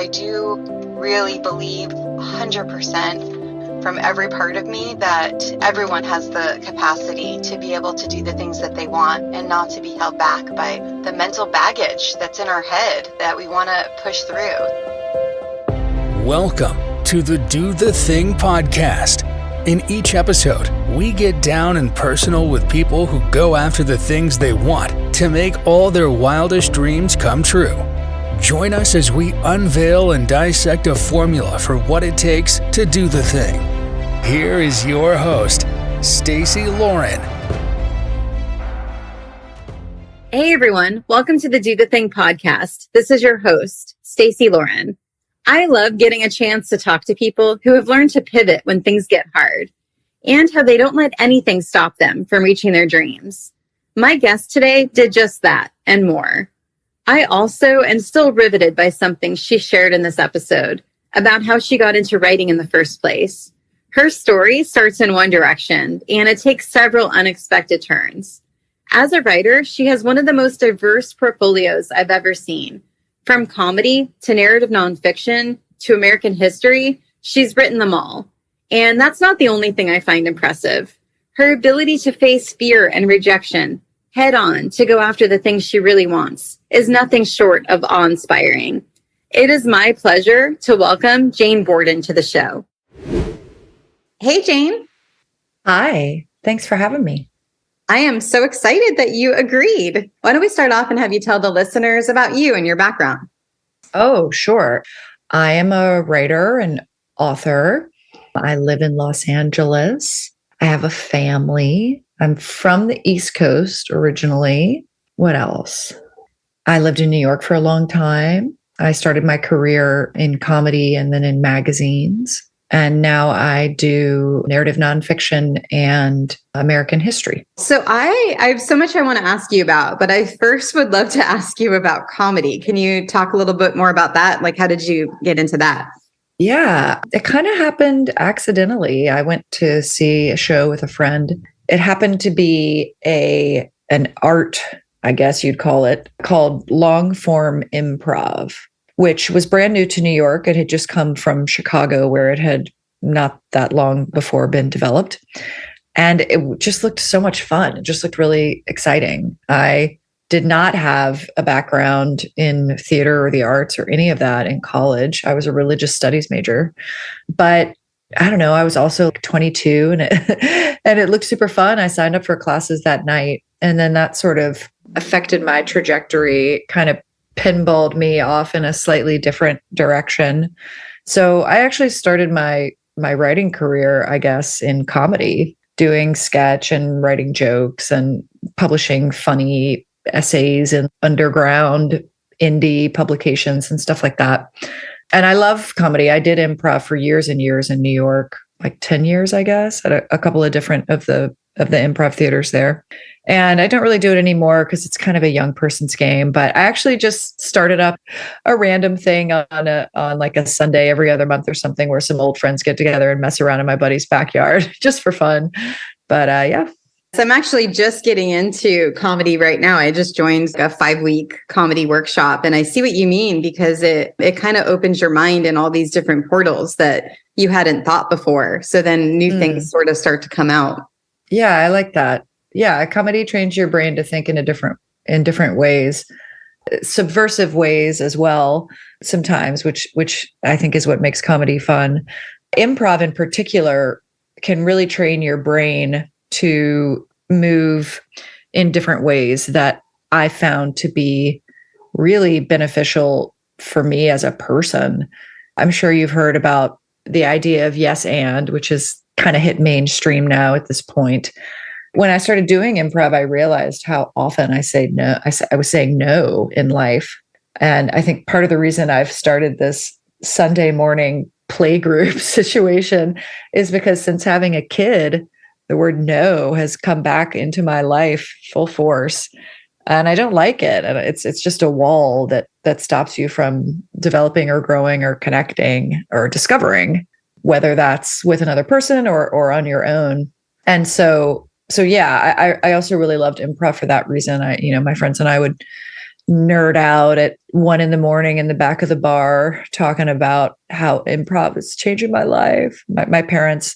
I do really believe 100% from every part of me that everyone has the capacity to be able to do the things that they want and not to be held back by the mental baggage that's in our head that we want to push through. Welcome to the Do the Thing podcast. In each episode, we get down and personal with people who go after the things they want to make all their wildest dreams come true. Join us as we unveil and dissect a formula for what it takes to do the thing. Here is your host, Stacey Lauren. Hey everyone, welcome to the Do the Thing podcast. This is your host, Stacey Lauren. I love getting a chance to talk to people who have learned to pivot when things get hard and how they don't let anything stop them from reaching their dreams. My guest today did just that and more. I also am still riveted by something she shared in this episode about how she got into writing in the first place. Her story starts in one direction and it takes several unexpected turns. As a writer, she has one of the most diverse portfolios I've ever seen. From comedy to narrative nonfiction to American history, she's written them all. And that's not the only thing I find impressive. Her ability to face fear and rejection head on to go after the things she really wants is nothing short of awe-inspiring. It is my pleasure to welcome Jane Borden to the show. Hey, Jane. Hi. Thanks for having me. I am so excited that you agreed. Why don't we start off and have you tell the listeners about you and your background? Oh, sure. I am a writer and author. I live in Los Angeles. I have a family. I'm from the East Coast originally. What else? I lived in New York for a long time. I started my career in comedy and then in magazines. And now I do narrative nonfiction and American history. So I have so much I want to ask you about, but I first would love to ask you about comedy. Can you talk a little bit more about that? Like, how did you get into that? Yeah, it kind of happened accidentally. I went to see a show with a friend. It happened to be an art, I guess you'd call it, called long form improv, which was brand new to New York. It had just come from Chicago, where it had not that long before been developed. And it just looked so much fun. It just looked really exciting. I did not have a background in theater or the arts or any of that in college. I was a religious studies major. But I don't know, I was also 22 and it looked super fun. I signed up for classes that night. And then that sort of affected my trajectory, kind of pinballed me off in a slightly different direction. So I actually started my writing career, I guess, in comedy, doing sketch and writing jokes and publishing funny essays in underground indie publications and stuff like that. And I love comedy. I did improv for years and years in New York, like 10 years, I guess, at a couple of different of the improv theaters there. And I don't really do it anymore because it's kind of a young person's game. But I actually just started up a random thing on like a Sunday every other month or something, where some old friends get together and mess around in my buddy's backyard just for fun. But yeah. So I'm actually just getting into comedy right now. I just joined a 5-week comedy workshop, and I see what you mean, because it kind of opens your mind in all these different portals that you hadn't thought before. So then new things sort of start to come out. Yeah, I like that. Yeah, comedy trains your brain to think in different ways, subversive ways as well, sometimes, which I think is what makes comedy fun. Improv in particular can really train your brain to move in different ways that I found to be really beneficial for me as a person. I'm sure you've heard about the idea of yes and, which has kind of hit mainstream now at this point. When I started doing improv, I realized how often I say no. I was saying no in life. And I think part of the reason I've started this Sunday morning playgroup situation is because since having a kid, the word no has come back into my life full force. And I don't like it. And it's just a wall that stops you from developing or growing or connecting or discovering, whether that's with another person or on your own. And so yeah, I also really loved improv for that reason. My friends and I would nerd out at 1 a.m. in the back of the bar talking about how improv is changing my life. My parents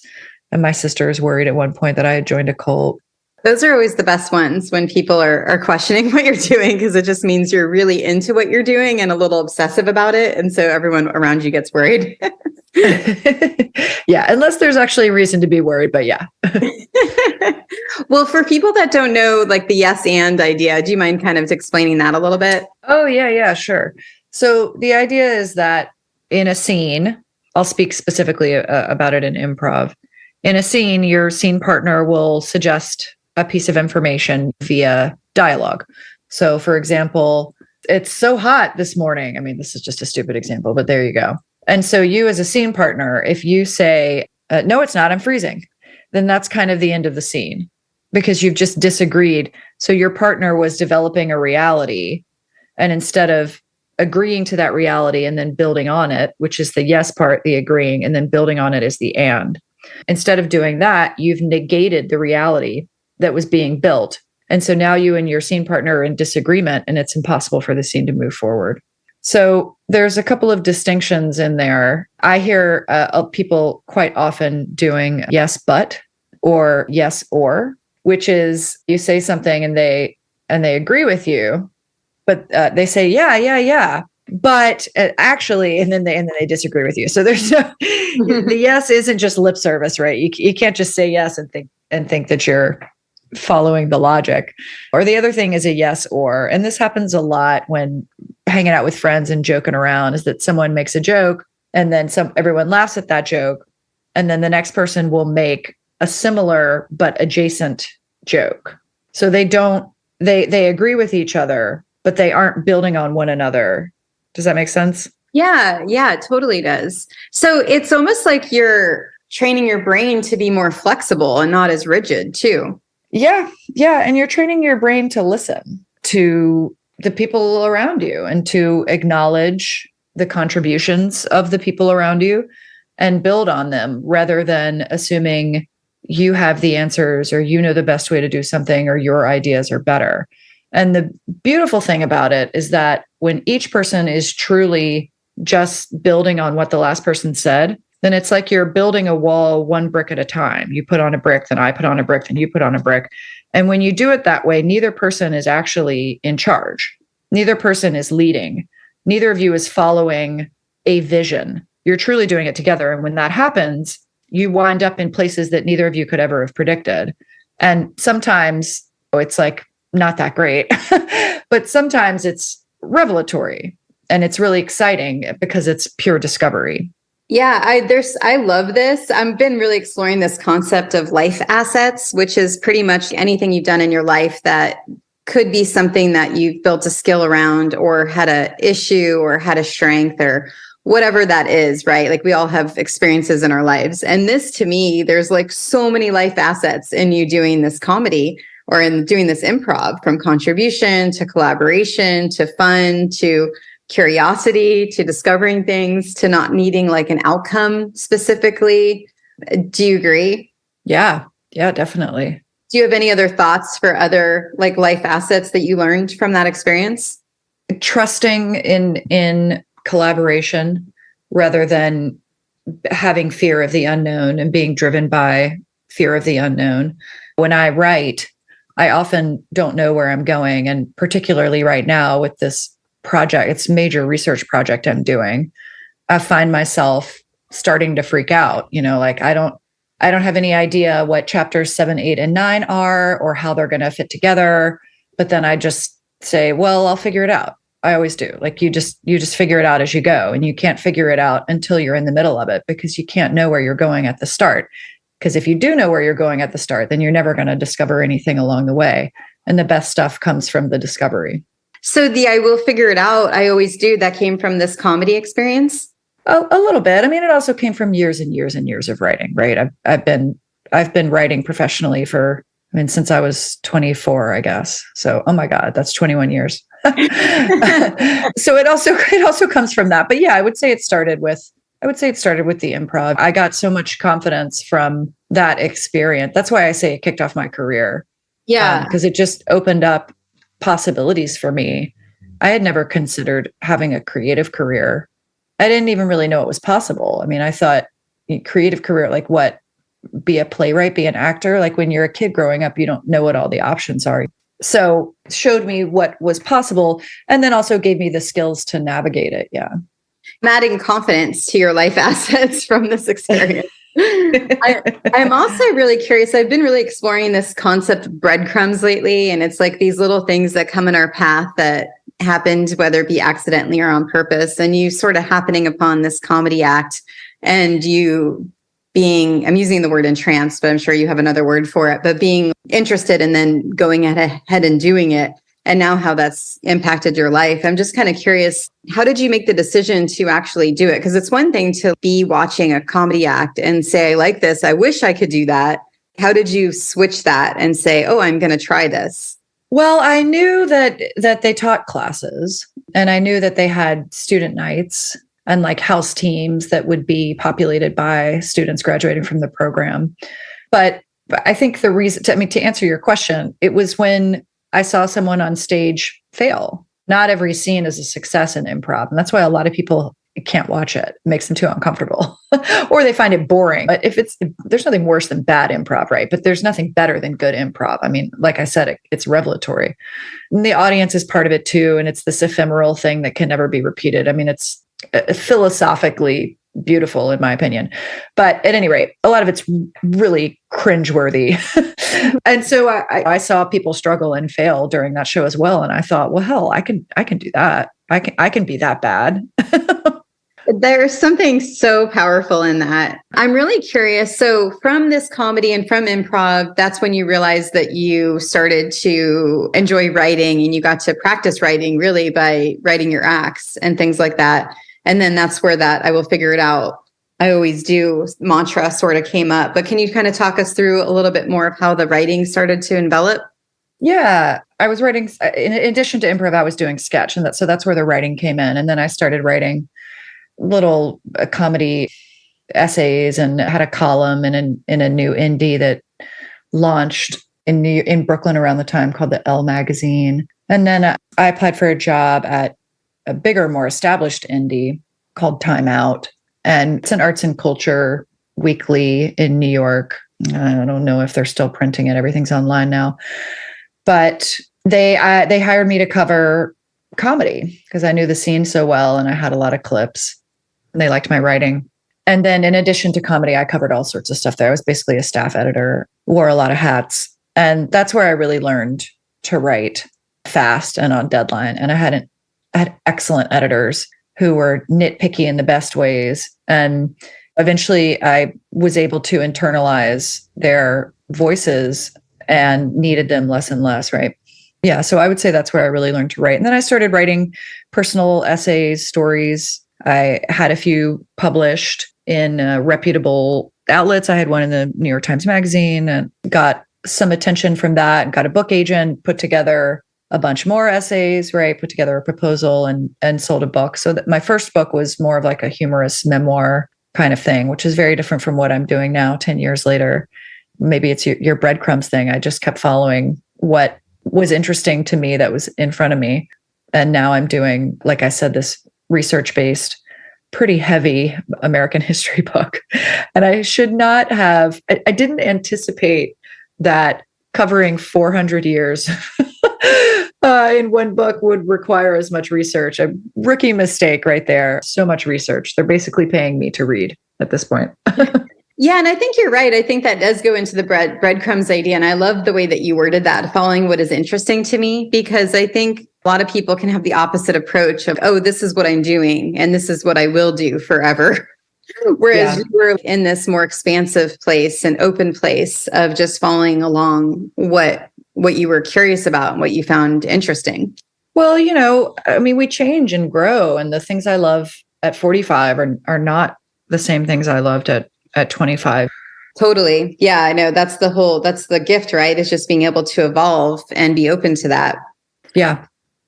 and my sisters worried at one point that I had joined a cult. Those are always the best ones when people are questioning what you're doing, because it just means you're really into what you're doing and a little obsessive about it. And so everyone around you gets worried. Yeah, unless there's actually a reason to be worried, but yeah. Well, for people that don't know, like the yes and idea, do you mind kind of explaining that a little bit? Oh, yeah, sure. So the idea is that in a scene, I'll speak specifically about it in improv. In a scene, your scene partner will suggest a piece of information via dialogue. So, for example, it's so hot this morning. I mean, this is just a stupid example, but there you go. And so you as a scene partner, if you say, no, it's not, I'm freezing, then that's kind of the end of the scene because you've just disagreed. So your partner was developing a reality, and instead of agreeing to that reality and then building on it, which is the yes part, the agreeing, and then building on it is the and. Instead of doing that, you've negated the reality that was being built. And so now you and your scene partner are in disagreement, and it's impossible for the scene to move forward. So there's a couple of distinctions in there. I hear people quite often doing yes, but, or yes, or, which is you say something and they agree with you, but they say, yeah, but actually, and then they disagree with you. So there's no, the yes isn't just lip service, right? You can't just say yes and think that you're following the logic. Or the other thing is a yes or, and this happens a lot when hanging out with friends and joking around, is that someone makes a joke and then everyone laughs at that joke, and then the next person will make a similar but adjacent joke. So they agree with each other, but they aren't building on one another. Does that make sense? Yeah, it totally does. So it's almost like you're training your brain to be more flexible and not as rigid too. Yeah. And you're training your brain to listen to the people around you and to acknowledge the contributions of the people around you and build on them, rather than assuming you have the answers or you know the best way to do something or your ideas are better. And the beautiful thing about it is that when each person is truly just building on what the last person said, then it's like you're building a wall one brick at a time. You put on a brick, then I put on a brick, then you put on a brick. And when you do it that way, neither person is actually in charge. Neither person is leading. Neither of you is following a vision. You're truly doing it together. And when that happens, you wind up in places that neither of you could ever have predicted. And sometimes it's like not that great, but sometimes it's revelatory and it's really exciting because it's pure discovery. Yeah, I love this. I've been really exploring this concept of life assets, which is pretty much anything you've done in your life that could be something that you've built a skill around or had a issue or had a strength or whatever that is, right? Like we all have experiences in our lives. And this, to me, there's like so many life assets in you doing this comedy or in doing this improv, from contribution to collaboration to fun to curiosity to discovering things to not needing like an outcome specifically. Do you agree? Yeah, definitely. Do you have any other thoughts for other like life assets that you learned from that experience? Trusting in collaboration rather than having fear of the unknown and being driven by fear of the unknown. When I write, I often don't know where I'm going. And particularly right now with this project, it's a major research project I'm doing, I find myself starting to freak out. Like I don't have any idea what chapters 7, 8, and 9 are or how they're going to fit together. But then I just say, well, I'll figure it out. I always do. Like you just figure it out as you go, and you can't figure it out until you're in the middle of it because you can't know where you're going at the start. Because if you do know where you're going at the start, then you're never going to discover anything along the way. And the best stuff comes from the discovery. So the I will figure it out, I always do, that came from this comedy experience? A little bit. I mean, it also came from years and years and years of writing, right? I've been writing professionally since I was 24, I guess. So, oh my God, that's 21 years. So it also comes from that. But yeah, I would say it started with the improv. I got so much confidence from that experience. That's why I say it kicked off my career. Yeah. Because it just opened up possibilities for me I had never considered having a creative career. I didn't even really know it was possible. I mean, I thought creative career, like what? Be a playwright, be an actor. Like when you're a kid growing up, you don't know what all the options are. So showed me what was possible and then also gave me the skills to navigate it. Yeah. I'm adding confidence to your life assets from this experience. I'm also really curious. I've been really exploring this concept of breadcrumbs lately. And it's like these little things that come in our path that happened, whether it be accidentally or on purpose. And you sort of happening upon this comedy act and you being, I'm using the word entranced, but I'm sure you have another word for it, but being interested and then going ahead and doing it. And now how that's impacted your life. I'm just kind of curious, how did you make the decision to actually do it? Because it's one thing to be watching a comedy act and say, I like this, I wish I could do that. How did you switch that and say, oh, I'm going to try this? Well, I knew that they taught classes and I knew that they had student nights and like house teams that would be populated by students graduating from the program. But I think the reason, to answer your question, it was when I saw someone on stage fail. Not every scene is a success in improv. And that's why a lot of people can't watch it. It makes them too uncomfortable or they find it boring. But there's nothing worse than bad improv, right? But there's nothing better than good improv. I mean, like I said, it's revelatory. And the audience is part of it too. And it's this ephemeral thing that can never be repeated. I mean, it's philosophically beautiful in my opinion. But at any rate, a lot of it's really cringeworthy. And so I saw people struggle and fail during that show as well. And I thought, well, hell, I can do that. I can be that bad. There's something so powerful in that. I'm really curious. So from this comedy and from improv, that's when you realized that you started to enjoy writing and you got to practice writing really by writing your acts and things like that. And then that's where that I will figure it out. I always do mantra sort of came up. But can you kind of talk us through a little bit more of how the writing started to envelop? Yeah, I was writing, in addition to improv, I was doing sketch. And so that's where the writing came in. And then I started writing little comedy essays and had a column in a new indie that launched in Brooklyn around the time called the Elle magazine. And then I applied for a job at a bigger, more established indie called Time Out. And it's an arts and culture weekly in New York. I don't know if they're still printing it. Everything's online now. But they hired me to cover comedy because I knew the scene so well and I had a lot of clips. And they liked my writing. And then in addition to comedy, I covered all sorts of stuff there. I was basically a staff editor, wore a lot of hats. And that's where I really learned to write fast and on deadline. And I had excellent editors who were nitpicky in the best ways. And eventually I was able to internalize their voices and needed them less and less, right? Yeah, so I would say that's where I really learned to write. And then I started writing personal essays, stories. I had a few published in reputable outlets. I had one in the New York Times Magazine and got some attention from that, got a book agent, put together a bunch more essays, right? Put together a proposal and sold a book. So that my first book was more of like a humorous memoir kind of thing, which is very different from what I'm doing now, 10 years later. Maybe it's your breadcrumbs thing. I just kept following what was interesting to me that was in front of me. And now I'm doing, like I said, this research-based, pretty heavy American history book. And I should not have, I didn't anticipate that covering 400 years in one book would require as much research. A rookie mistake right there. So much research. They're basically paying me to read at this point. Yeah, and I think you're right. I think that does go into the breadcrumbs idea. And I love the way that you worded that, following what is interesting to me, because I think a lot of people can have the opposite approach of, oh, this is what I'm doing and this is what I will do forever. Whereas you were in this more expansive place and open place of just following along what you were curious about and what you found interesting. Well, I mean, we change and grow, and the things I love at 45 are not the same things I loved at 25. Totally. Yeah, I know. That's the gift, right? It's just being able to evolve and be open to that. Yeah.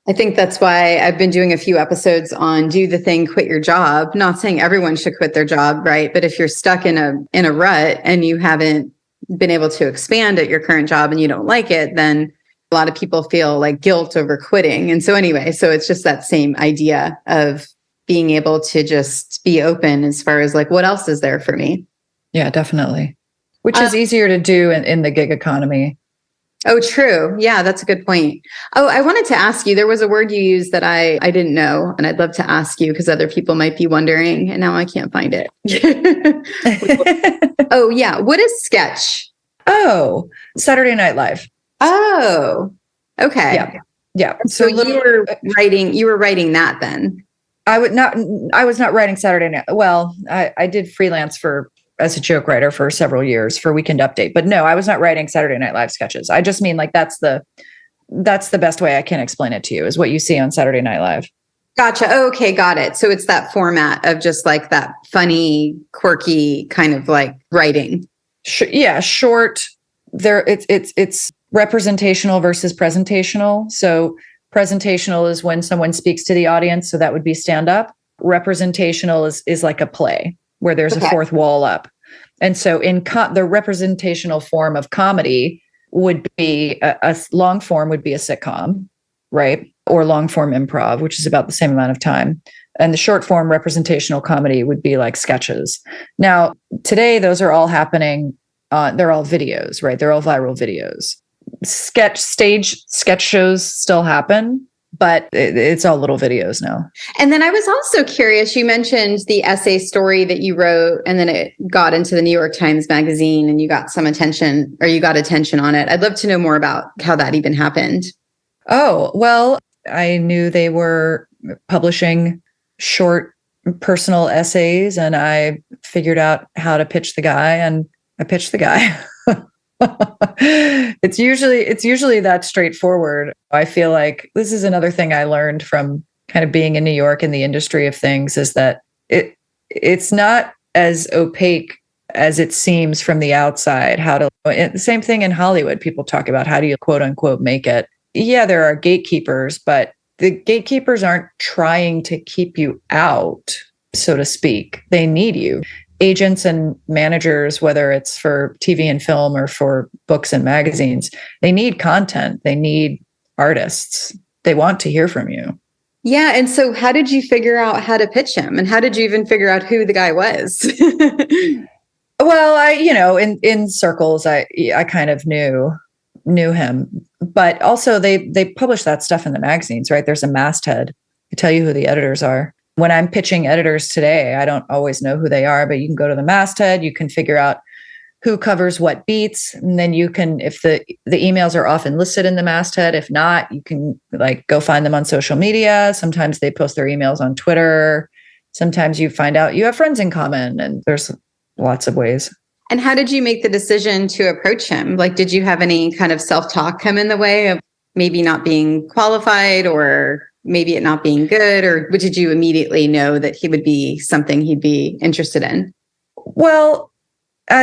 I think that's why I've been doing a few episodes on do the thing, quit your job. Not saying everyone should quit their job, right? But if you're stuck in a rut and you haven't been able to expand at your current job and you don't like it, then a lot of people feel like guilt over quitting. And so anyway, so it's just that same idea of being able to just be open as far as like, what else is there for me? Yeah, definitely. Which is easier to do in the gig economy. Oh, true. Yeah, that's a good point. Oh, I wanted to ask you, there was a word you used that I didn't know, and I'd love to ask you because other people might be wondering, and now I can't find it. Oh, yeah. What is sketch? Oh, Saturday Night Live. Oh, okay. Yeah. Yeah. So you were writing that then. I was not writing Saturday Night. Well, I did freelance as a joke writer for several years for Weekend Update, but no, I was not writing Saturday Night Live sketches. I just mean like that's the best way I can explain it to you is what you see on Saturday Night Live. Gotcha. Oh, okay, got it. So it's that format of just like that funny, quirky kind of like writing. Yeah, short. It's representational versus presentational. So presentational is when someone speaks to the audience, so that would be stand up. Representational is like a play where there's a fourth wall up. And so in the representational form of comedy would be a long form would be a sitcom, right? Or long form improv, which is about the same amount of time. And the short form representational comedy would be like sketches. Now, today, those are all happening. They're all videos, right? They're all viral videos. Stage sketch shows still happen, but it's all little videos now. And then I was also curious, you mentioned the essay story that you wrote, and then it got into the New York Times Magazine and you got some attention, or you got attention on it. I'd love to know more about how that even happened. Oh, well, I knew they were publishing short personal essays, and I figured out how to pitch the guy, and I pitched the guy. It's usually that straightforward. I feel like this is another thing I learned from kind of being in New York in the industry of things is that it's not as opaque as it seems from the outside. The same thing in Hollywood. People talk about how do you quote unquote make it. Yeah, there are gatekeepers, but the gatekeepers aren't trying to keep you out, so to speak. They need you. Agents and managers, whether it's for TV and film or for books and magazines, they need content. They need artists. They want to hear from you. Yeah. And so how did you figure out how to pitch him? And how did you even figure out who the guy was? Well, in circles, I kind of knew him, but also they publish that stuff in the magazines, right? There's a masthead. I tell you who the editors are. When I'm pitching editors today, I don't always know who they are, but you can go to the masthead, you can figure out who covers what beats. And then you can, if the emails are often listed in the masthead, if not, you can like go find them on social media. Sometimes they post their emails on Twitter. Sometimes you find out you have friends in common, and there's lots of ways. And how did you make the decision to approach him? Like, did you have any kind of self-talk come in the way of maybe not being qualified or maybe it not being good, or did you immediately know that he would be something he'd be interested in? Well,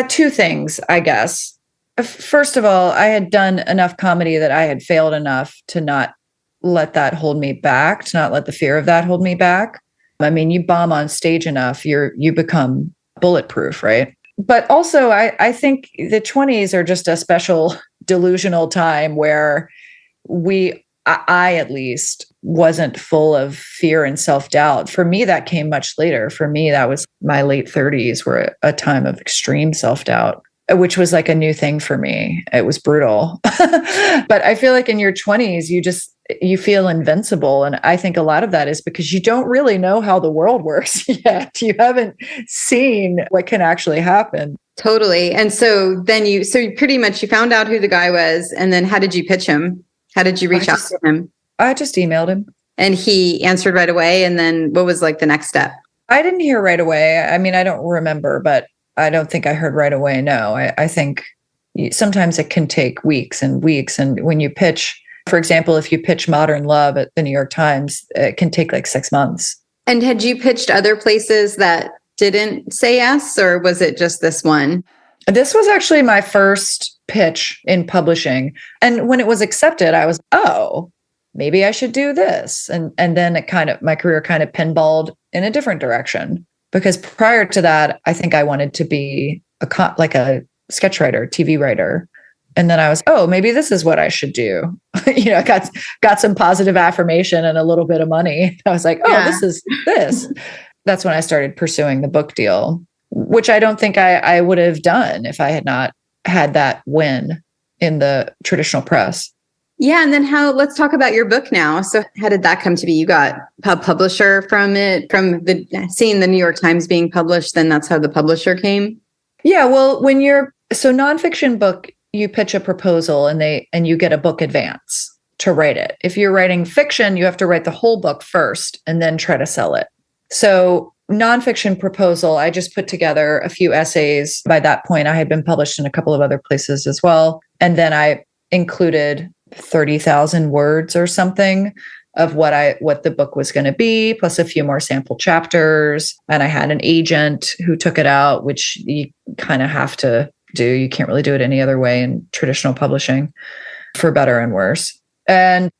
two things, I guess. First of all, I had done enough comedy that I had failed enough to not let that hold me back, to not let the fear of that hold me back. I mean, you bomb on stage enough, you become bulletproof, right? But also, I think the 20s are just a special delusional time where I at least wasn't full of fear and self-doubt. For me, that came much later. For me, that was my late 30s were a time of extreme self-doubt, which was like a new thing for me. It was brutal. But I feel like in your 20s, you feel invincible. And I think a lot of that is because you don't really know how the world works yet. You haven't seen what can actually happen. Totally. And so then you pretty much you found out who the guy was. And then how did you pitch him? How did you reach out to him? I just emailed him. And he answered right away. And then what was like the next step? I didn't hear right away. I mean, I don't remember, but I don't think I heard right away. No, I think sometimes it can take weeks and weeks. And when you pitch, for example, if you pitch Modern Love at the New York Times, it can take like 6 months. And had you pitched other places that didn't say yes, or was it just this one? This was actually my first pitch in publishing. And when it was accepted, I was, oh, maybe I should do this. And then my career kind of pinballed in a different direction. Because prior to that, I think I wanted to be a sketch writer, TV writer. And then I was, oh, maybe this is what I should do. I got some positive affirmation and a little bit of money. I was like, oh, Yeah. this is this. That's when I started pursuing the book deal, which I don't think I would have done if I had not had that win in the traditional press. Yeah. And then let's talk about your book now. So how did that come to be? You got a publisher from it, seeing the New York Times being published, then that's how the publisher came? Yeah. Well, nonfiction book, you pitch a proposal and you get a book advance to write it. If you're writing fiction, you have to write the whole book first and then try to sell it. So nonfiction proposal, I just put together a few essays. By that point, I had been published in a couple of other places as well. And then I included 30,000 words or something of what the book was going to be, plus a few more sample chapters. And I had an agent who took it out, which you kind of have to do. You can't really do it any other way in traditional publishing, for better and worse. And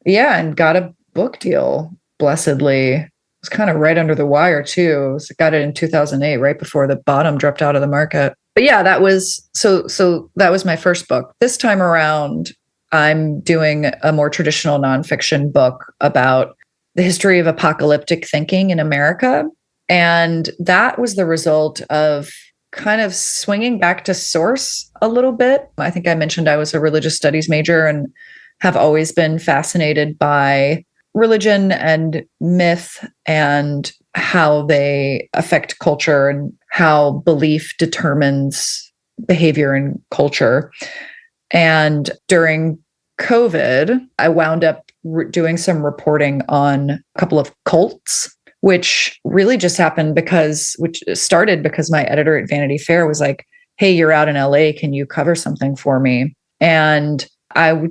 got a book deal, blessedly. It was kind of right under the wire too. Got it in 2008, right before the bottom dropped out of the market. But yeah, that was that was my first book. This time around, I'm doing a more traditional nonfiction book about the history of apocalyptic thinking in America. And that was the result of kind of swinging back to source a little bit. I think I mentioned I was a religious studies major and have always been fascinated by religion and myth and how they affect culture and how belief determines behavior and culture. And during COVID, I wound up doing some reporting on a couple of cults, which really just happened which started because my editor at Vanity Fair was like, hey, you're out in LA, can you cover something for me? And I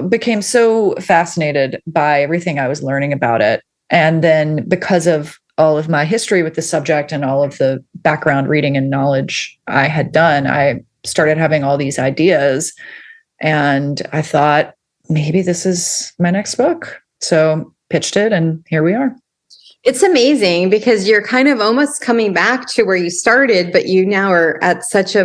became so fascinated by everything I was learning about it. And then because of all of my history with the subject and all of the background reading and knowledge I had done, I started having all these ideas. And I thought, maybe this is my next book. So pitched it, and here we are. It's amazing because you're kind of almost coming back to where you started, but you now are at such a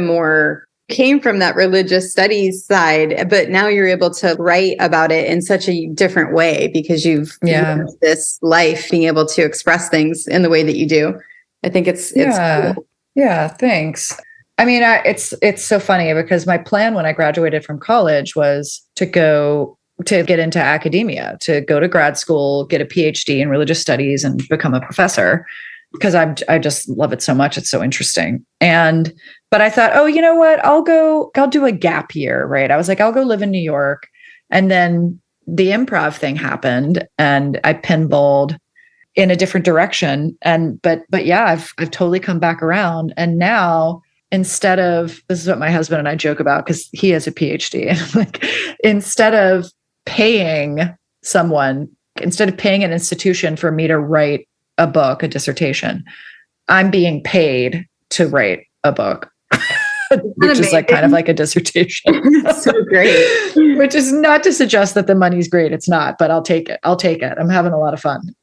came from that religious studies side, but now you're able to write about it in such a different way because you've lived this life being able to express things in the way that you do. I think it's cool. Yeah, thanks. I mean, it's so funny because my plan when I graduated from college was to get into academia, to go to grad school, get a PhD in religious studies and become a professor because I just love it so much. It's so interesting. But I thought, oh, you know what? I'll do a gap year, right? I was like, I'll go live in New York. And then the improv thing happened and I pinballed in a different direction. But yeah, I've totally come back around. And now, instead of, this is what my husband and I joke about because he has a PhD, and like, instead of paying an institution for me to write a book, a dissertation, I'm being paid to write a book, which is like kind of like a dissertation. So great. Which is not to suggest that the money's great. It's not, but I'll take it. I'm having a lot of fun.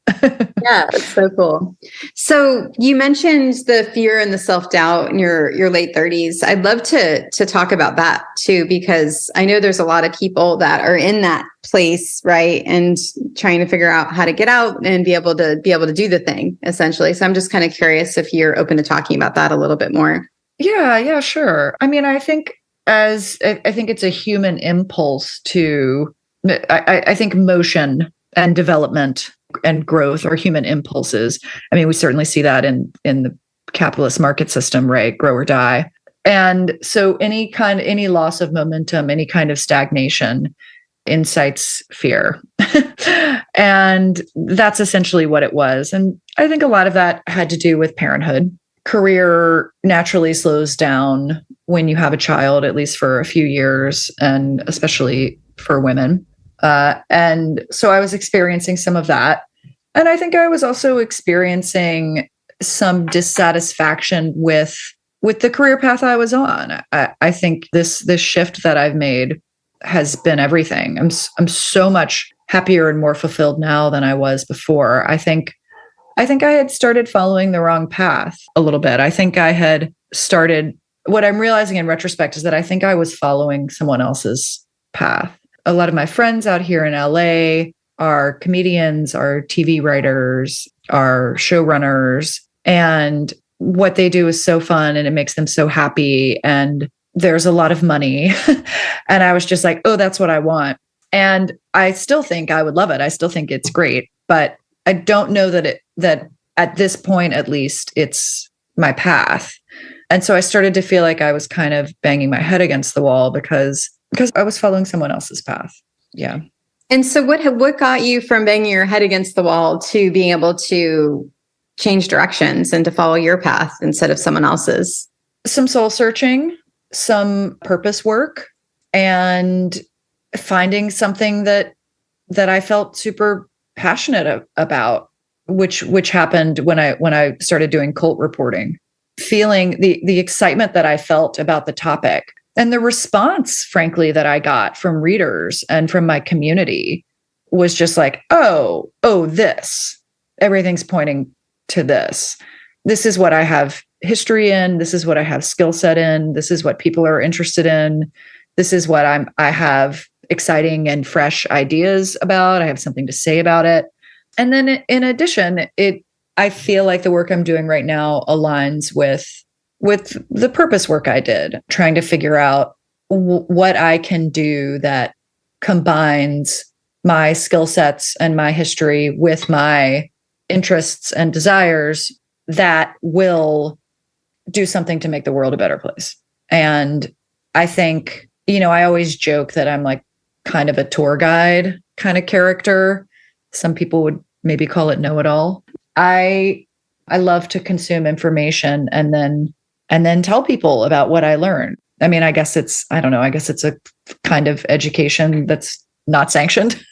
Yeah, it's so cool. So you mentioned the fear and the self-doubt in your late 30s. I'd love to talk about that too, because I know there's a lot of people that are in that place, right? And trying to figure out how to get out and be able to do the thing, essentially. So I'm just kind of curious if you're open to talking about that a little bit more. Yeah, sure. I mean, I think it's a human impulse to, I think motion and development and growth are human impulses. I mean, we certainly see that in the capitalist market system, right? Grow or die. And so any loss of momentum, any kind of stagnation incites fear. And that's essentially what it was. And I think a lot of that had to do with parenthood. Career naturally slows down when you have a child, at least for a few years, and especially for women. And so I was experiencing some of that. And I think I was also experiencing some dissatisfaction with the career path I was on. I think this shift that I've made has been everything. I'm so much happier and more fulfilled now than I was before. I think I had started following the wrong path a little bit. I think I had started what I'm realizing in retrospect is that I think I was following someone else's path. A lot of my friends out here in LA are comedians, are TV writers, are showrunners, and what they do is so fun and it makes them so happy and there's a lot of money. And I was just like, oh, that's what I want. And I still think I would love it. I still think it's great, but I don't know that at this point, at least, it's my path. And so I started to feel like I was kind of banging my head against the wall because I was following someone else's path. Yeah. And so what got you from banging your head against the wall to being able to change directions and to follow your path instead of someone else's? Some soul searching, some purpose work, and finding something that I felt super passionate about, which happened when I started doing cult reporting. Feeling the excitement that I felt about the topic and the response, frankly, that I got from readers and from my community was just like, oh, this, everything's pointing to this. This is what I have history in. This is what I have skill set in. This is what people are interested in. This is what I have exciting and fresh ideas about. I have something to say about it. And then in addition, I feel like the work I'm doing right now aligns with the purpose work I did, trying to figure out what I can do that combines my skill sets and my history with my interests and desires that will do something to make the world a better place. And I think, I always joke that I'm like kind of a tour guide kind of character. Some people would maybe call it know-it-all. I love to consume information and then tell people about what I learned. I mean, I guess it's a kind of education that's not sanctioned.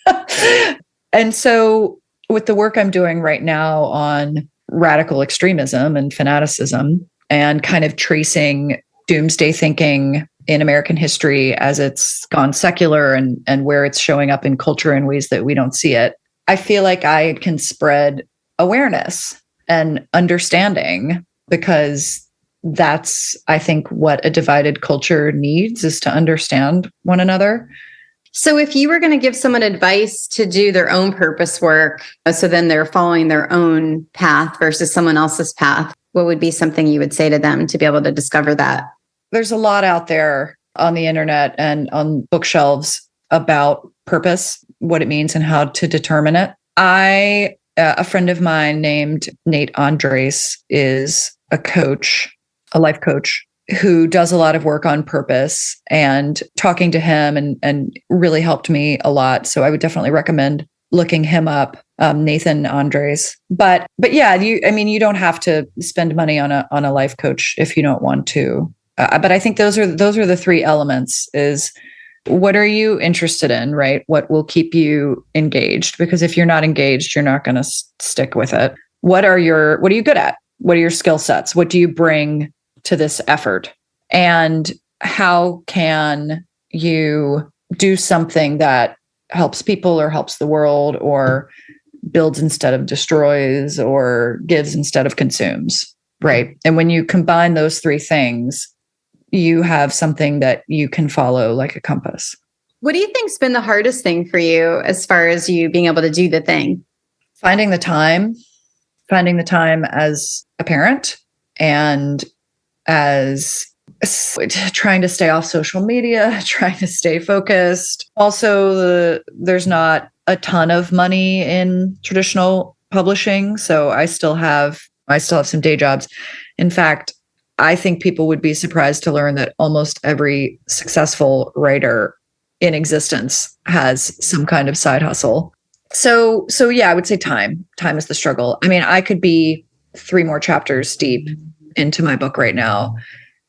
And so with the work I'm doing right now on radical extremism and fanaticism and kind of tracing doomsday thinking in American history as it's gone secular and where it's showing up in culture in ways that we don't see it, I feel like I can spread awareness and understanding, because that's, I think, what a divided culture needs, is to understand one another. So if you were going to give someone advice to do their own purpose work, so then they're following their own path versus someone else's path, what would be something you would say to them to be able to discover that? There's a lot out there on the internet and on bookshelves about purpose, what it means and how to determine it. A friend of mine named Nate Andres is a coach, a life coach, who does a lot of work on purpose, and talking to him and really helped me a lot. So I would definitely recommend looking him up, Nathan Andres. But yeah, you don't have to spend money on a life coach if you don't want to. But I think those are the three elements: is what are you interested in, right? What will keep you engaged? Because if you're not engaged, you're not going to stick with it. What are you good at? What are your skill sets? What do you bring to this effort? And how can you do something that helps people or helps the world or builds instead of destroys or gives instead of consumes, right? And when you combine those three things, you have something that you can follow like a compass. What do you think's been the hardest thing for you as far as you being able to do the thing? Finding the time as a parent and as trying to stay off social media, trying to stay focused. Also, there's not a ton of money in traditional publishing, so I still have some day jobs. In fact, I think people would be surprised to learn that almost every successful writer in existence has some kind of side hustle. So yeah, I would say time is the struggle. I mean, I could be 3 more chapters deep into my book right now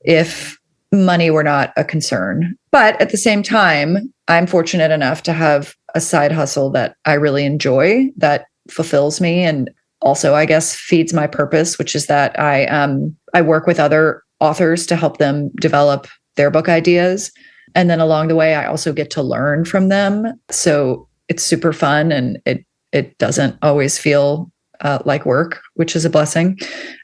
if money were not a concern. But at the same time, I'm fortunate enough to have a side hustle that I really enjoy, that fulfills me, and also, I guess, feeds my purpose, which is that I work with other authors to help them develop their book ideas. And then along the way, I also get to learn from them. So it's super fun, and it doesn't always feel like work, which is a blessing.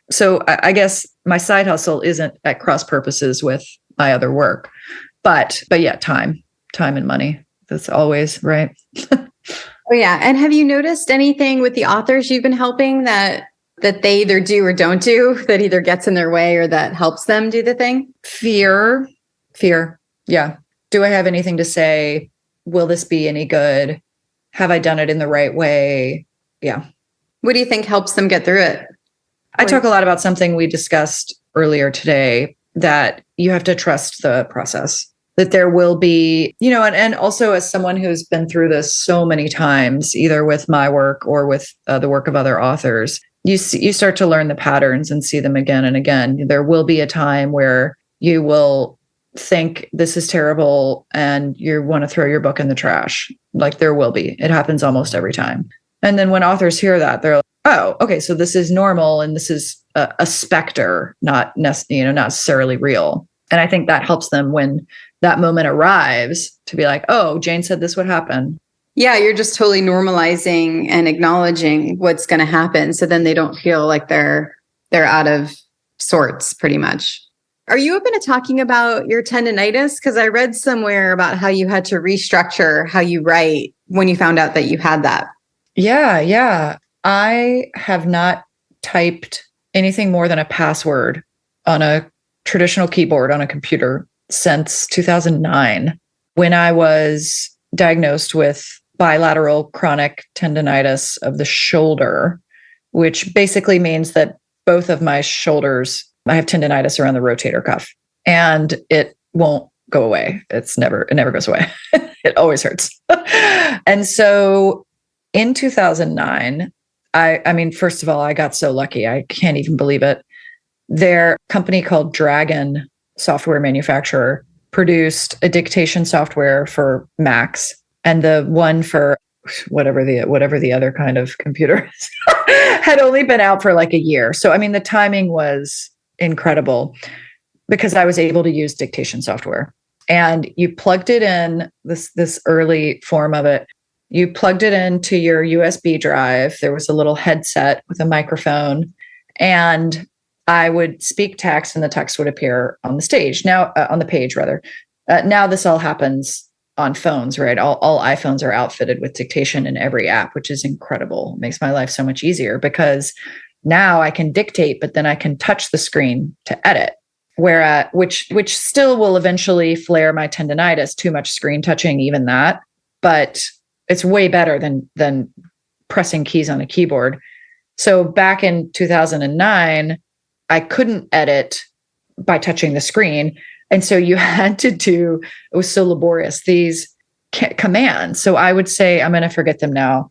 So I guess my side hustle isn't at cross purposes with my other work, but yeah, time and money. That's always right. Oh yeah. And have you noticed anything with the authors you've been helping that they either do or don't do that either gets in their way or that helps them do the thing? Fear. Yeah. Do I have anything to say? Will this be any good? Have I done it in the right way? Yeah. What do you think helps them get through it? I talk a lot about something we discussed earlier today, that you have to trust the process, that there will be, and also as someone who's been through this so many times, either with my work or with the work of other authors, you start to learn the patterns and see them again and again. There will be a time where you will think this is terrible and you want to throw your book in the trash. Like there will be. It happens almost every time. And then when authors hear that, they're like, oh, okay, so this is normal and this is a specter, not necessarily real. And I think that helps them when that moment arrives to be like, oh, Jane said this would happen. Yeah, you're just totally normalizing and acknowledging what's going to happen. So then they don't feel like they're out of sorts, pretty much. Are you open to talking about your tendinitis? Because I read somewhere about how you had to restructure how you write when you found out that you had that. Yeah. I have not typed anything more than a password on a traditional keyboard on a computer since 2009, when I was diagnosed with bilateral chronic tendinitis of the shoulder, which basically means that both of my shoulders, I have tendinitis around the rotator cuff, and it won't go away. It never goes away. It always hurts. And so in 2009, I mean, first of all, I got so lucky. I can't even believe it. Their company called Dragon, software manufacturer, produced a dictation software for Macs, and the one for whatever the other kind of computer is had only been out for like a year. So, I mean, the timing was incredible because I was able to use dictation software. And you plugged it in, this early form of it, you plugged it into your USB drive. There was a little headset with a microphone, and I would speak text and the text would appear on the stage. Now, on the page rather. Now this all happens on phones, right? All iPhones are outfitted with dictation in every app, which is incredible. It makes my life so much easier because now I can dictate, but then I can touch the screen to edit. Which still will eventually flare my tendinitis, too much screen touching, even that. But it's way better than pressing keys on a keyboard. So back in 2009, I couldn't edit by touching the screen. And so you had to do, it was so laborious, these commands. So I would say, I'm going to forget them now.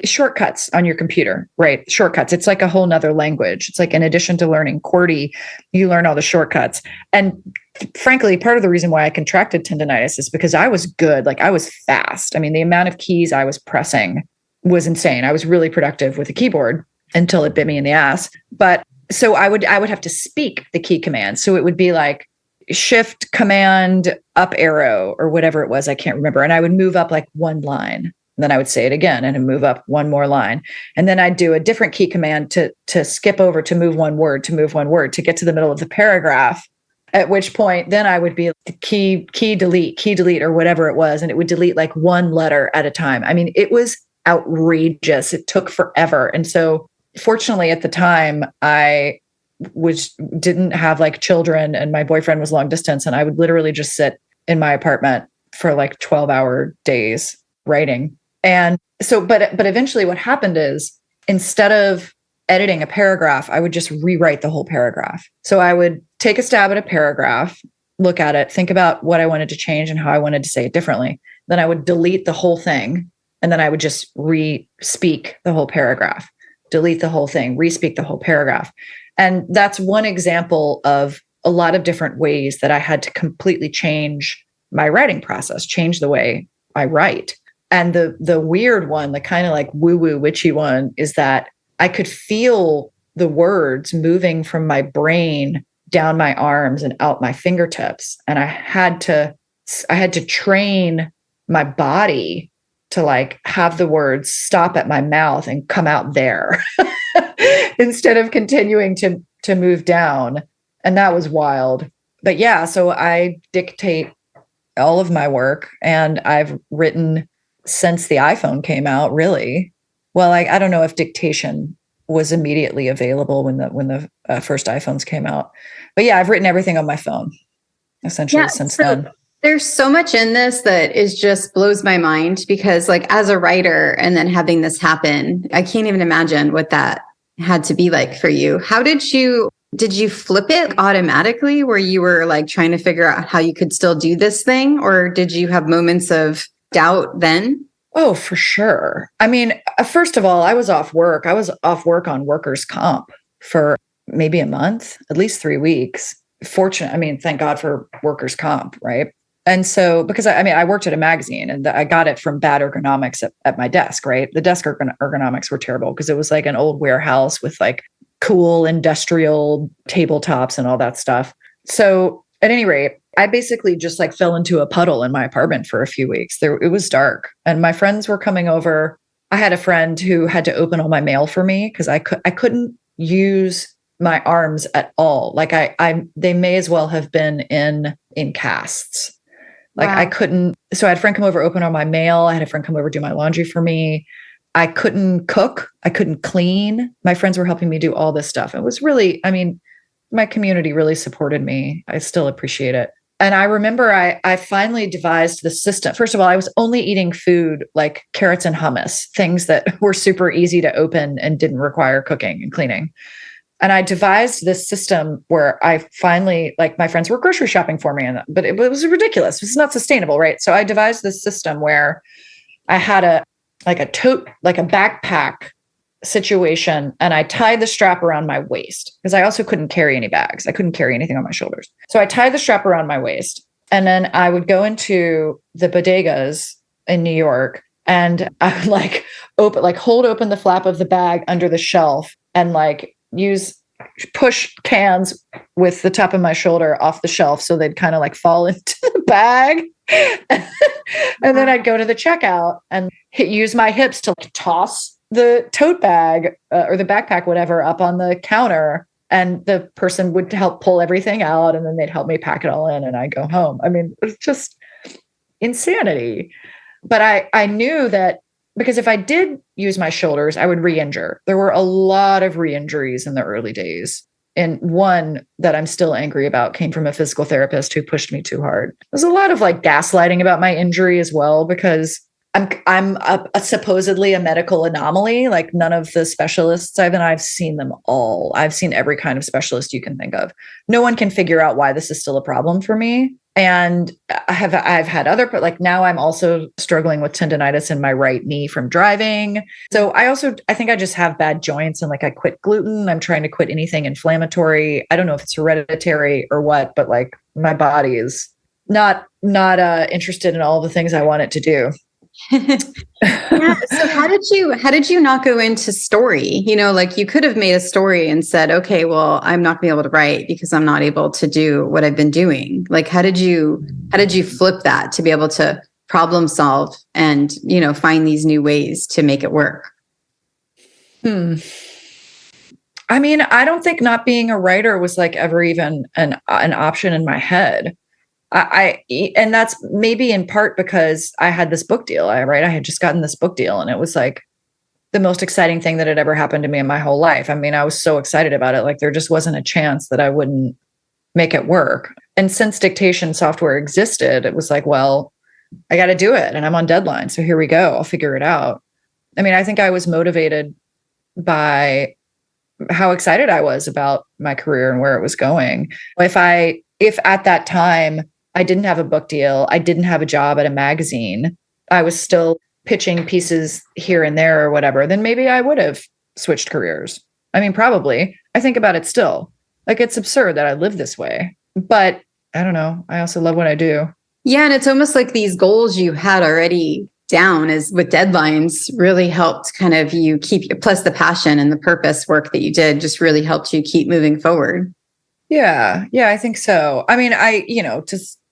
Shortcuts on your computer, right? Shortcuts. It's like a whole nother language. It's like, in addition to learning QWERTY, you learn all the shortcuts. And frankly, part of the reason why I contracted tendinitis is because I was good. Like I was fast. I mean, the amount of keys I was pressing was insane. I was really productive with a keyboard until it bit me in the ass. But so I would have to speak the key command. So it would be like shift command up arrow or whatever it was. I can't remember. And I would move up like one line. And then I would say it again and move up one more line. And then I'd do a different key command to skip over, to move one word to get to the middle of the paragraph. At which point then I would be key delete or whatever it was. And it would delete like one letter at a time. I mean, it was outrageous. It took forever. And so fortunately at the time I didn't have like children and my boyfriend was long distance. And I would literally just sit in my apartment for like 12-hour days writing. And so, but eventually what happened is instead of editing a paragraph, I would just rewrite the whole paragraph. So I would take a stab at a paragraph, look at it, think about what I wanted to change and how I wanted to say it differently. Then I would delete the whole thing. And then I would just re-speak the whole paragraph, delete the whole thing, re-speak the whole paragraph. And that's one example of a lot of different ways that I had to completely change my writing process, change the way I write. And the weird one, the kind of like woo-woo witchy one, is that I could feel the words moving from my brain down my arms and out my fingertips. And I had to train my body to like have the words stop at my mouth and come out there instead of continuing to move down. And that was wild. But yeah, so I dictate all of my work, and I've written since the iPhone came out, really. Well, I don't know if dictation was immediately available when the first iPhones came out. But yeah, I've written everything on my phone essentially since then. There's so much in this that is just blows my mind, because like as a writer and then having this happen, I can't even imagine what that had to be like for you. How did you flip it automatically where you were like trying to figure out how you could still do this thing? Or did you have moments of doubt then? Oh, for sure. I mean, first of all, I was off work. I was off work on workers' comp for maybe a month, at least 3 weeks. Thank God for workers' comp, right? And so, because I worked at a magazine and I got it from bad ergonomics at my desk, right? The desk ergonomics were terrible because it was like an old warehouse with like cool industrial tabletops and all that stuff. So at any rate, I basically just like fell into a puddle in my apartment for a few weeks. It was dark and my friends were coming over. I had a friend who had to open all my mail for me because I couldn't use my arms at all. Like they may as well have been in casts. Like wow. I couldn't. So I had a friend come over, open all my mail. I had a friend come over, do my laundry for me. I couldn't cook. I couldn't clean. My friends were helping me do all this stuff. It was really, my community really supported me. I still appreciate it. And I remember I finally devised the system. First of all, I was only eating food like carrots and hummus, things that were super easy to open and didn't require cooking and cleaning. And I devised this system where I finally, like my friends were grocery shopping for me, but it was ridiculous. It was not sustainable, right? So I devised this system where I had a tote, like a backpack situation, and I tied the strap around my waist because I also couldn't carry any bags. I couldn't carry anything on my shoulders. So I tied the strap around my waist, and then I would go into the bodegas in New York, and I would hold open the flap of the bag under the shelf and push cans with the top of my shoulder off the shelf so they'd kind of like fall into the bag. And then I'd go to the checkout and use my hips to toss the tote bag or the backpack, whatever, up on the counter. And the person would help pull everything out, and then they'd help me pack it all in, and I'd go home. It's just insanity. But I knew that because if I did use my shoulders, I would re-injure. There were a lot of re-injuries in the early days. And one that I'm still angry about came from a physical therapist who pushed me too hard. There's a lot of like gaslighting about my injury as well, because I'm supposedly a medical anomaly. Like none of the specialists I've seen them all. I've seen every kind of specialist you can think of. No one can figure out why this is still a problem for me. And I've had but like now I'm also struggling with tendonitis in my right knee from driving. So I think I just have bad joints, and like I quit gluten. I'm trying to quit anything inflammatory. I don't know if it's hereditary or what, but like my body is not interested in all the things I want it to do. Yeah. So how did you not go into story? Like you could have made a story and said, okay, well, I'm not gonna be able to write because I'm not able to do what I've been doing. Like, how did you flip that to be able to problem solve and, find these new ways to make it work? I don't think not being a writer was like ever even an option in my head. And that's maybe in part because I had this book deal. I had just gotten this book deal, and it was like the most exciting thing that had ever happened to me in my whole life. I was so excited about it. Like there just wasn't a chance that I wouldn't make it work. And since dictation software existed, it was like, well, I got to do it, and I'm on deadline. So here we go. I'll figure it out. I think I was motivated by how excited I was about my career and where it was going. If at that time I didn't have a book deal, I didn't have a job at a magazine, I was still pitching pieces here and there or whatever, then maybe I would have switched careers. Probably. I think about it still. Like it's absurd that I live this way, but I don't know. I also love what I do. Yeah. And it's almost like these goals you had already down as with deadlines really helped kind of you keep, plus the passion and the purpose work that you did just really helped you keep moving forward. Yeah, I think so.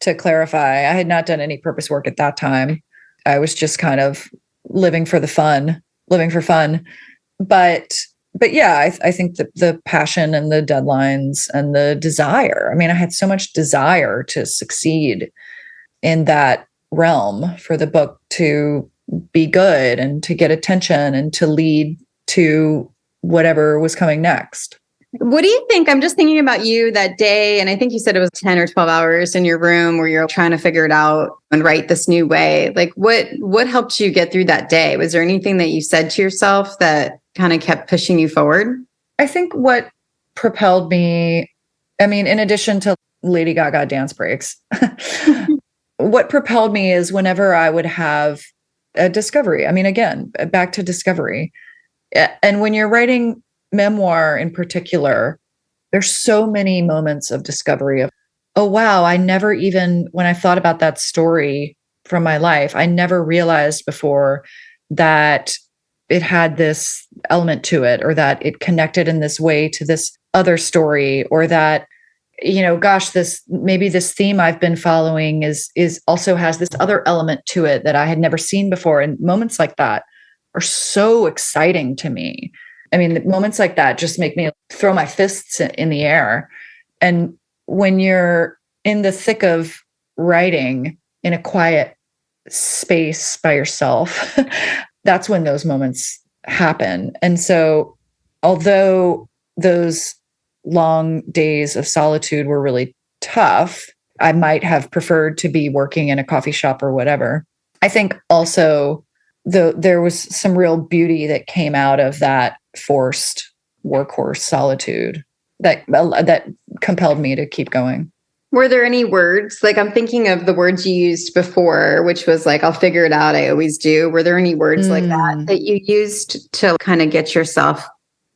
To clarify, I had not done any purpose work at that time. I was just kind of living for fun. But yeah, I think that the passion and the deadlines and the desire, I mean, I had so much desire to succeed in that realm, for the book to be good and to get attention and to lead to whatever was coming next. What do you think? I'm just thinking about you that day, and I think you said it was 10 or 12 hours in your room where you're trying to figure it out and write this new way. Like what helped you get through that day? Was there anything that you said to yourself that kind of kept pushing you forward? I think what propelled me, I mean, in addition to Lady Gaga dance breaks, what propelled me is whenever I would have a discovery. I mean, again, back to discovery. And when you're writing memoir in particular, there's so many moments of discovery of, oh, wow, I never even, when I thought about that story from my life, I never realized before that it had this element to it, or that it connected in this way to this other story, or that, you know, gosh, maybe this theme I've been following is also has this other element to it that I had never seen before. And moments like that are so exciting to me. I mean, moments like that just make me throw my fists in the air. And when you're in the thick of writing in a quiet space by yourself, that's when those moments happen. And so, although those long days of solitude were really tough, I might have preferred to be working in a coffee shop or whatever. I think also there was some real beauty that came out of that forced workhorse solitude that compelled me to keep going. Were there any words, like I'm thinking of the words you used before, which was like, I'll figure it out, I always do. Were there any words like that you used to kind of get yourself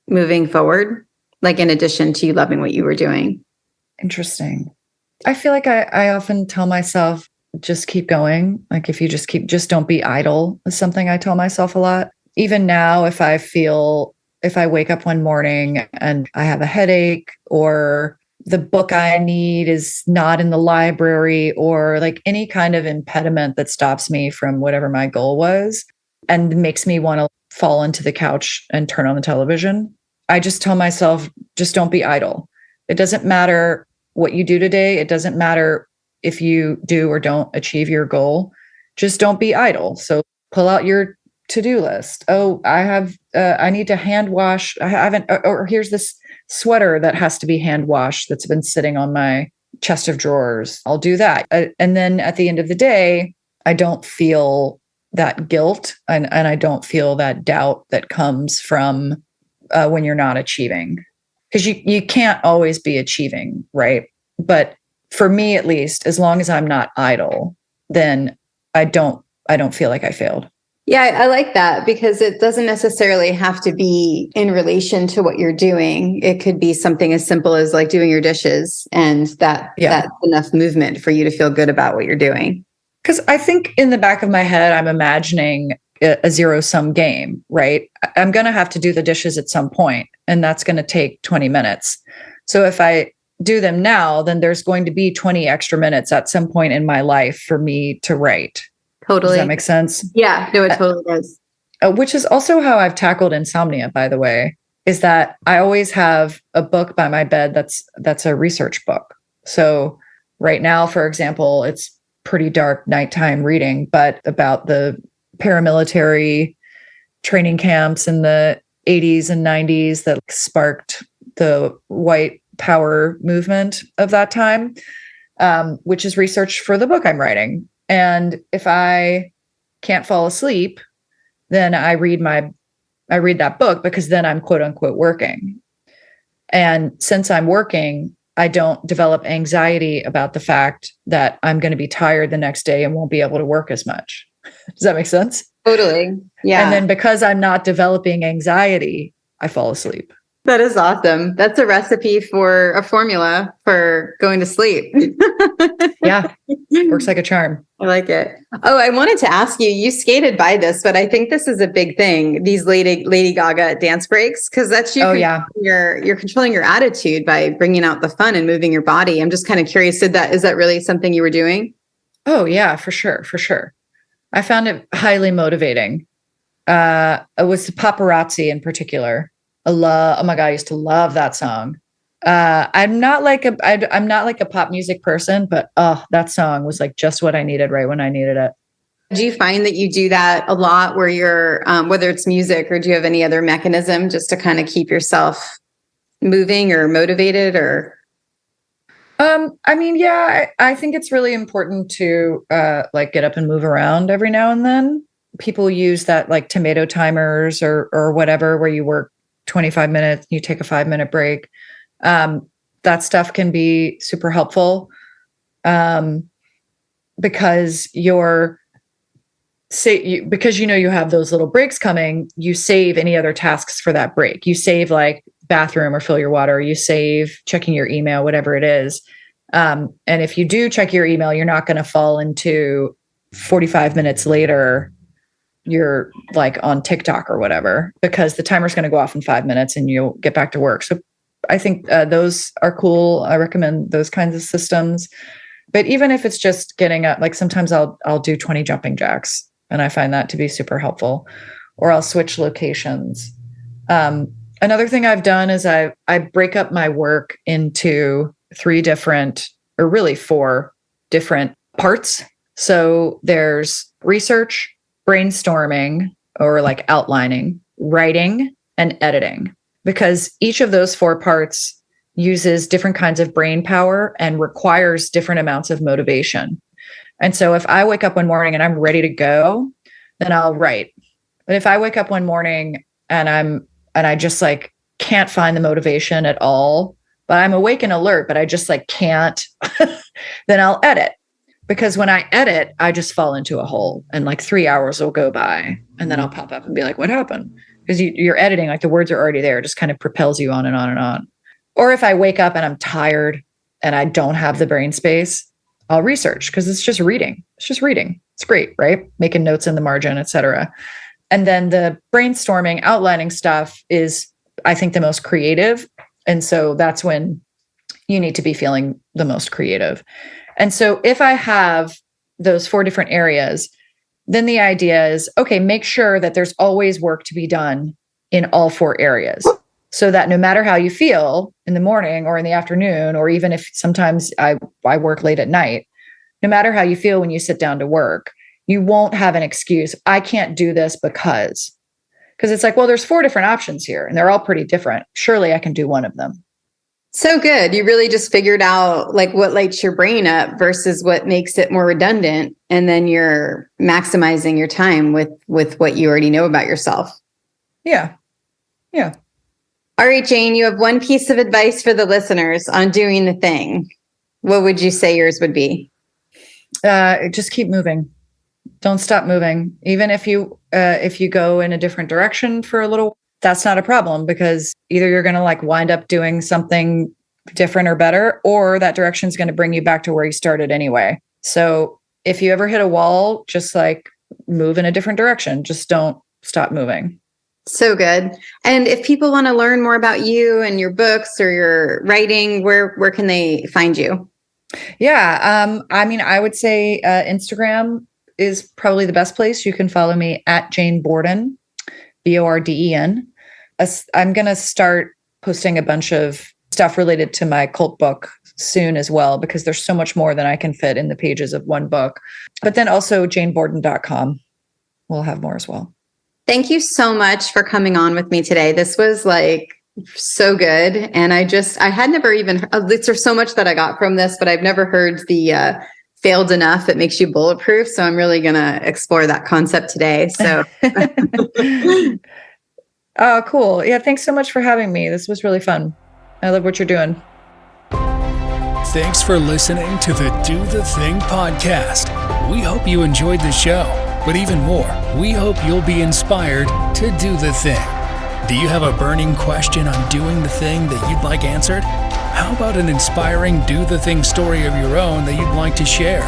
moving forward? Like in addition to you loving what you were doing? Interesting. I feel like I often tell myself, just keep going. Like if you just don't be idle is something I tell myself a lot. Even now, if I wake up one morning and I have a headache, or the book I need is not in the library, or like any kind of impediment that stops me from whatever my goal was and makes me want to fall into the couch and turn on the television, I just tell myself, just don't be idle. It doesn't matter what you do today. It doesn't matter if you do or don't achieve your goal. Just don't be idle. So pull out your to-do list. Oh, I need to hand wash. I haven't, or here's this sweater that has to be hand washed that's been sitting on my chest of drawers. I'll do that. And then at the end of the day, I don't feel that guilt and I don't feel that doubt that comes from when you're not achieving. Because you can't always be achieving, right? But for me, at least, as long as I'm not idle, then I don't feel like I failed. Yeah, I like that, because it doesn't necessarily have to be in relation to what you're doing. It could be something as simple as like doing your dishes, and that's enough movement for you to feel good about what you're doing. Because I think in the back of my head, I'm imagining a zero-sum game, right? I'm going to have to do the dishes at some point, and that's going to take 20 minutes. So if I do them now, then there's going to be 20 extra minutes at some point in my life for me to write. Totally. Does that make sense? Yeah, no, it totally does. Which is also how I've tackled insomnia, by the way, is that I always have a book by my bed that's a research book. So right now, for example, it's pretty dark nighttime reading, but about the paramilitary training camps in the 80s and 90s that sparked the white power movement of that time, which is research for the book I'm writing. And if I can't fall asleep, then I read that book, because then I'm quote unquote working. And since I'm working, I don't develop anxiety about the fact that I'm going to be tired the next day and won't be able to work as much. Does that make sense? Totally. Yeah. And then because I'm not developing anxiety, I fall asleep. That is awesome. That's a recipe for a formula for going to sleep. Yeah. Works like a charm. I like it. Oh, I wanted to ask you, you skated by this, but I think this is a big thing, these Lady Gaga dance breaks, because that's you. Oh, yeah. You're controlling your attitude by bringing out the fun and moving your body. I'm just kind of curious, is that really something you were doing? Oh, yeah, for sure. For sure. I found it highly motivating. It was Paparazzi in particular. Oh my God, I used to love that song. I'm not like a pop music person, but that song was like just what I needed right when I needed it. Do you find that you do that a lot where you're, whether it's music or do you have any other mechanism just to kind of keep yourself moving or motivated or? I mean, yeah, I think it's really important to like get up and move around every now and then. People use that like tomato timers or whatever, where you work 25 minutes, you take a 5-minute break. That stuff can be super helpful because because you have those little breaks coming, you save any other tasks for that break. You save like bathroom or fill your water, you save checking your email, whatever it is. And if you do check your email, you're not going to fall into 45 minutes later, you're like on TikTok or whatever, because the timer's going to go off in 5 minutes and you'll get back to work. So I think those are cool. I recommend those kinds of systems. But even if it's just getting up, like sometimes I'll do 20 jumping jacks and I find that to be super helpful, or I'll switch locations. Another thing I've done is I break up my work into 3 different, or really 4 different parts. So there's research, brainstorming, or like outlining, writing, and editing, because each of those 4 parts uses different kinds of brain power and requires different amounts of motivation. And so if I wake up one morning and I'm ready to go, then I'll write. But if I wake up one morning and I just like can't find the motivation at all, but I'm awake and alert, but I just like can't, then I'll edit. Because when I edit, I just fall into a hole and like 3 hours will go by and then I'll pop up and be like, what happened? Because you're editing, like the words are already there. It just kind of propels you on and on and on. Or if I wake up and I'm tired and I don't have the brain space, I'll research, because it's just reading. It's just reading. It's great, right? Making notes in the margin, etc. And then the brainstorming, outlining stuff is, I think, the most creative. And so that's when you need to be feeling the most creative. And so if I have those 4 different areas, then the idea is, okay, make sure that there's always work to be done in all 4 areas. So that no matter how you feel in the morning or in the afternoon, or even if sometimes I work late at night, no matter how you feel when you sit down to work, you won't have an excuse. I can't do this because it's like, well, there's 4 different options here and they're all pretty different. Surely I can do one of them. So good. You really just figured out like what lights your brain up versus what makes it more redundant. And then you're maximizing your time with what you already know about yourself. Yeah. Yeah. All right, Jane, you have one piece of advice for the listeners on doing the thing. What would you say yours would be? Just keep moving. Don't stop moving. Even if you go in a different direction for a little, that's not a problem, because either you're going to like wind up doing something different or better, or that direction is going to bring you back to where you started anyway. So if you ever hit a wall, just like move in a different direction. Just don't stop moving. So good. And if people want to learn more about you and your books or your writing, where can they find you? Yeah. I mean, I would say Instagram is probably the best place. You can follow me at Jane Borden, Borden. I'm going to start posting a bunch of stuff related to my cult book soon as well, because there's so much more than I can fit in the pages of one book. But then also janeborden.com. We'll have more as well. Thank you so much for coming on with me today. This was like so good. And I had never even, there's so much that I got from this, but I've never heard the failed enough, it makes you bulletproof. So I'm really going to explore that concept today. So. Oh, cool. Yeah. Thanks so much for having me. This was really fun. I love what you're doing. Thanks for listening to the Do the Thing podcast. We hope you enjoyed the show, but even more, we hope you'll be inspired to do the thing. Do you have a burning question on doing the thing that you'd like answered? How about an inspiring do the thing story of your own that you'd like to share?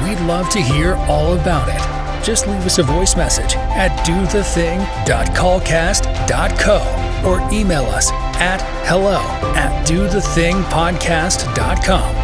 We'd love to hear all about it. Just leave us a voice message at dothething.callcast.co or email us at hello@dothethingpodcast.com.